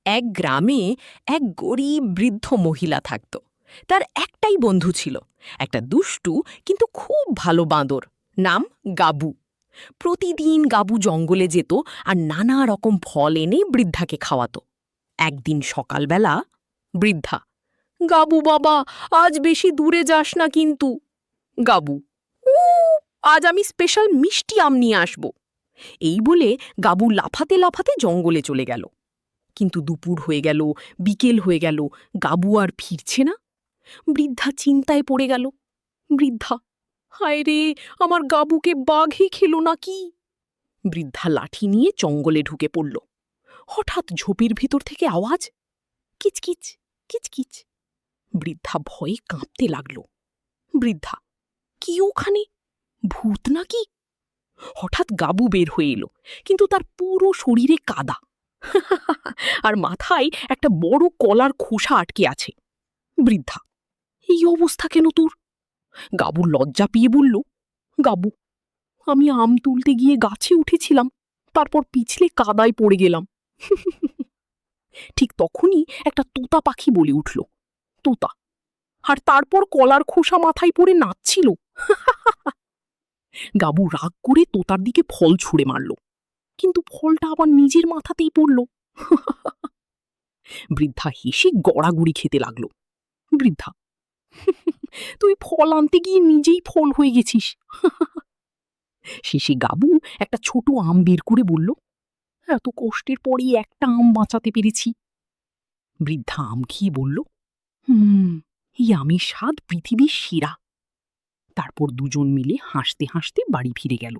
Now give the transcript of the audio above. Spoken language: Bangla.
এক গ্রামে এক গরিব বৃদ্ধ মহিলা থাকত। তার একটাই বন্ধু ছিল, একটা দুষ্টু কিন্তু খুব ভালো বাঁদর, নাম গাবু। প্রতিদিন গাবু জঙ্গলে যেত আর নানা রকম ফল এনে বৃদ্ধাকে খাওয়াতো। একদিন সকালবেলা বৃদ্ধা: গাবু বাবা, আজ বেশি দূরে যাস না কিন্তু। গাবু: উ, আজ আমি স্পেশাল মিষ্টি আম নিয়ে আসব। এই বলে গাবু লাফাতে লাফাতে জঙ্গলে চলে গেল। কিন্তু দুপুর হয়ে গেল, বিকেল হয়ে গেল, গাবু আর ফিরছে না। বৃদ্ধা চিন্তায় পড়ে গেল। বৃদ্ধা: হায় রে, আমার গাবুকে বাঘই খেলো নাকি? বৃদ্ধা লাঠি নিয়ে জঙ্গলে ঢুকে পড়ল। হঠাৎ ঝোপের ভিতর থেকে আওয়াজ: কিচকিচ কিচকিচ। বৃদ্ধা ভয়ে কাঁপতে লাগল। বৃদ্ধা: কি ওখানে? ভূত নাকি? হঠাৎ গাবু বের হয়ে এলো, কিন্তু তার পুরো শরীরে কাদা আর মাথায় একটা বড় কলার খোসা আটকে আছে। বৃদ্ধা: এই অবস্থা কেন তোর? গাবু লজ্জা পেয়ে বলল: গাবু, আমি আম তুলতে গিয়ে গাছে উঠেছিলাম, তারপর পিছলে কাদায় পড়ে গেলাম। ঠিক তখনই একটা তোতা পাখি বলে উঠল: তোতা, আর তারপর কলার খোসা মাথায় পড়ে নাচছিল। গাবু রাগ করে তোতার দিকে ফল ছুঁড়ে মারল, কিন্তু ফলটা আবার নিজের মাথাতেই পড়ল। বৃদ্ধা হেসে গড়াগড়ি খেতে লাগল। বৃদ্ধা: তুই ফল আনতে গিয়ে নিজেই ফল হয়ে গেছিস। শেষে গাবু একটা ছোট আম বের করে বলল: এত কষ্টের পরই একটা আম বাঁচাতে পেরেছি। বৃদ্ধা আম খেয়ে বলল: এই আমের স্বাদ পৃথিবীর সেরা। তারপর দুজন মিলে হাসতে হাসতে বাড়ি ফিরে গেল।